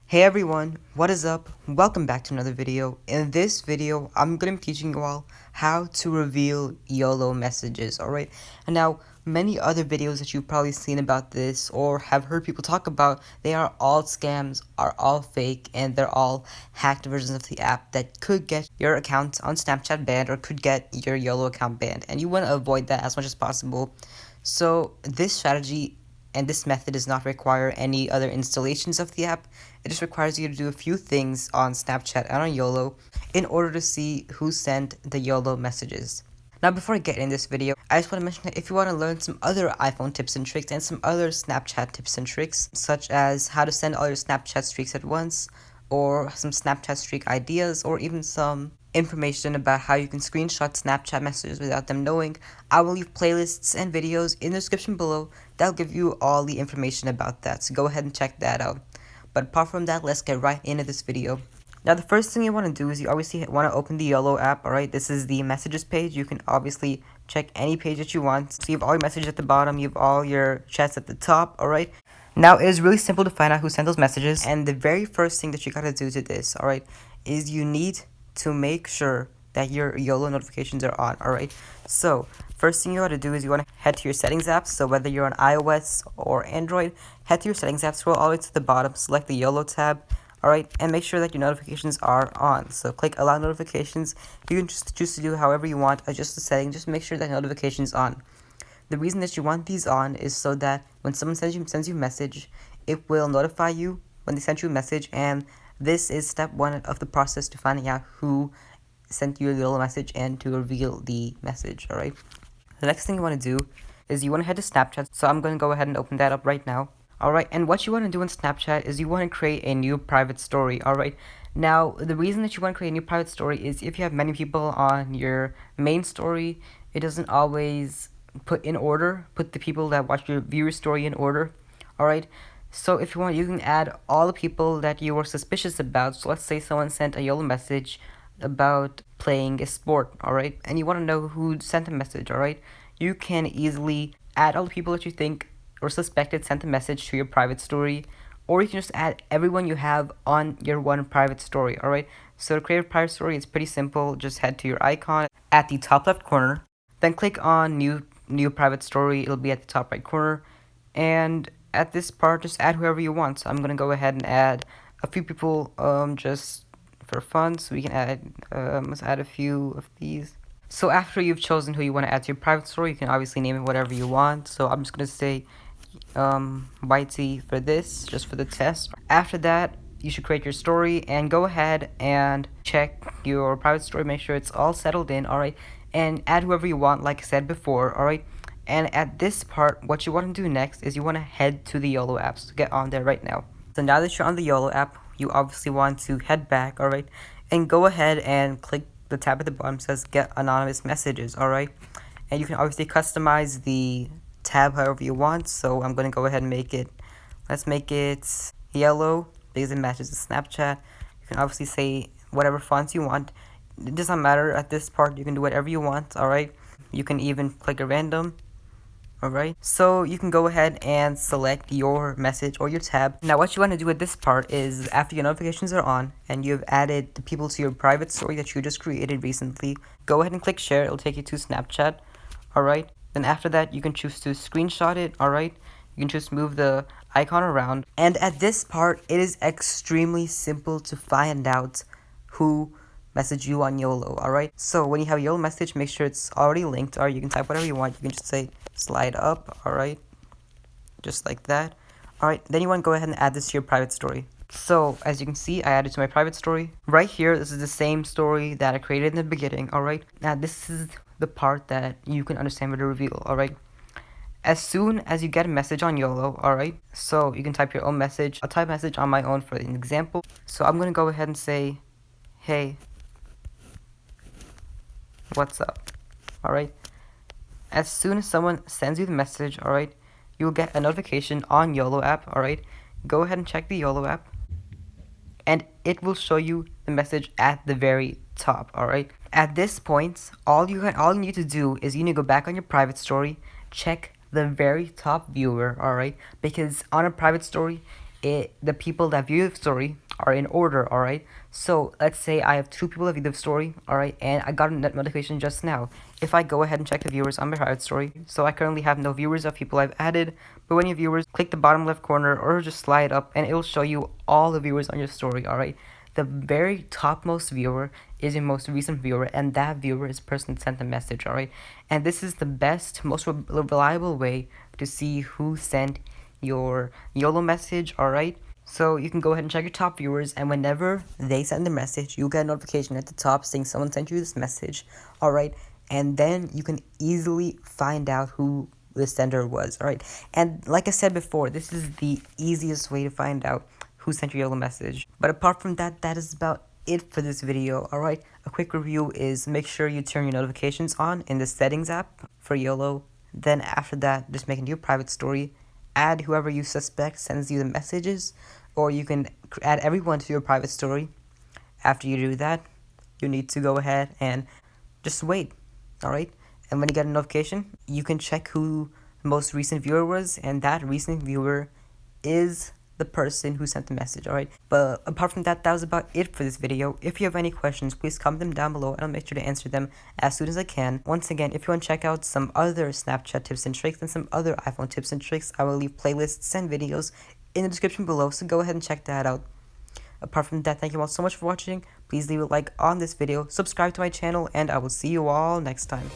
Hey everyone, what is up? Welcome back to another video. In this video, I'm going to be teaching you all how to reveal YOLO messages, alright? And now, many other videos that you've probably seen about this or have heard people talk about, they are all scams, are all fake, and they're all hacked versions of the app that could get your account on Snapchat banned or could get your YOLO account banned. And you want to avoid that as much as possible. So, this strategy and this method does not require any other installations of the app. It just requires you to do a few things on Snapchat and on YOLO in order to see who sent the YOLO messages. Now before I get in this video, I just want to mention that if you want to learn some other iPhone tips and tricks and some other Snapchat tips and tricks, such as how to send all your Snapchat streaks at once, or some Snapchat streak ideas, or even some information about how you can screenshot Snapchat messages without them knowing, I will leave playlists and videos in the description below that'll give you all the information about that, so go ahead and check that out. But apart from that, let's get right into this video. Now the first thing you want to do is you obviously want to open the Yolo app, alright? This is the messages page. You can obviously check any page that you want. So you have all your messages at the bottom, you have all your chats at the top, alright? Now it is really simple to find out who sent those messages, and the very first thing that you gotta do to this, alright, is you need to make sure that your YOLO notifications are on, alright? So, first thing you want to do is you want to head to your settings app. So whether you're on iOS or Android, head to your settings app, scroll all the way to the bottom, select the YOLO tab, alright, and make sure that your notifications are on. So click allow notifications. You can just choose to do however you want, adjust the setting, just make sure that notifications on. The reason that you want these on is so that when someone sends you a message, it will notify you when they sent you a message, and this is step one of the process to finding out who sent you a little message and to reveal the message, alright? The next thing you want to do is you want to head to Snapchat, so I'm going to go ahead and open that up right now. Alright, and what you want to do in Snapchat is you want to create a new private story, alright? Now, the reason that you want to create a new private story is if you have many people on your main story, it doesn't always put the people that watch your viewer story in order, alright? So if you want, you can add all the people that you were suspicious about. So let's say someone sent a YOLO message about playing a sport, alright? And you want to know who sent the message, alright? You can easily add all the people that you think or suspected sent the message to your private story, or you can just add everyone you have on your one private story, alright? So to create a private story, it's pretty simple. Just head to your icon at the top left corner, then click on new private story. It'll be at the top right corner, and at this part, just add whoever you want. So I'm gonna go ahead and add a few people, just for fun. So we can add, let's add a few of these. So after you've chosen who you want to add to your private story, you can obviously name it whatever you want. So I'm just gonna say, Whitey for this, just for the test. After that, you should create your story and go ahead and check your private story. Make sure it's all settled in, alright? And add whoever you want, like I said before, alright? And at this part, what you want to do next is you want to head to the YOLO app. So get on there right now. So now that you're on the YOLO app, you obviously want to head back, alright? And go ahead and click the tab at the bottom that says Get Anonymous Messages, alright? And you can obviously customize the tab however you want. So I'm going to go ahead and let's make it yellow because it matches the Snapchat. You can obviously say whatever fonts you want. It doesn't matter at this part. You can do whatever you want, alright? You can even click a random. Alright, so you can go ahead and select your message or your tab. Now what you want to do at this part is after your notifications are on and you've added the people to your private story that you just created recently, go ahead and click share. It'll take you to Snapchat. Alright, then after that you can choose to screenshot it. Alright, you can just move the icon around. And at this part, it is extremely simple to find out who message you on YOLO, alright? So when you have a YOLO message, make sure it's already linked, or you can type whatever you want. You can just say slide up, alright? Just like that. Alright, then you want to go ahead and add this to your private story. So as you can see, I added to my private story. Right here, this is the same story that I created in the beginning, alright? Now this is the part that you can understand with the reveal, alright? As soon as you get a message on YOLO, alright? So you can type your own message. I'll type a message on my own for an example. So I'm going to go ahead and say, hey, what's up? Alright, as soon as someone sends you the message, alright, you'll get a notification on YOLO app, alright? Go ahead and check the YOLO app, and it will show you the message at the very top, alright? At this point, all you need to do is you need to go back on your private story, check the very top viewer, alright? Because on a private story, the people that view the story are in order, all right? So let's say I have 2 people that view the story, all right, and I got a notification just now. If I go ahead and check the viewers on my private story, so I currently have no viewers of people I've added, but when you viewers, click the bottom left corner or just slide up and it'll show you all the viewers on your story, all right? The very topmost viewer is your most recent viewer, and that viewer is the person that sent the message, all right? And this is the best, most reliable way to see who sent your YOLO message, all right? So you can go ahead and check your top viewers, and whenever they send the message, you'll get a notification at the top saying someone sent you this message, all right? And then you can easily find out who the sender was, all right? And like I said before, this is the easiest way to find out who sent your YOLO message. But apart from that, that is about it for this video, alright? A quick review is make sure you turn your notifications on in the settings app for YOLO. Then after that, just make a new private story. Add whoever you suspect sends you the messages, or you can add everyone to your private story. After you do that, you need to go ahead and just wait, alright? And when you get a notification, you can check who the most recent viewer was, and that recent viewer is the person who sent the message, alright? But apart from that, that was about it for this video. If you have any questions, please comment them down below and I'll make sure to answer them as soon as I can. Once again, if you want to check out some other Snapchat tips and tricks and some other iPhone tips and tricks, I will leave playlists and videos in the description below, so go ahead and check that out. Apart from that, thank you all so much for watching. Please leave a like on this video, subscribe to my channel, and I will see you all next time.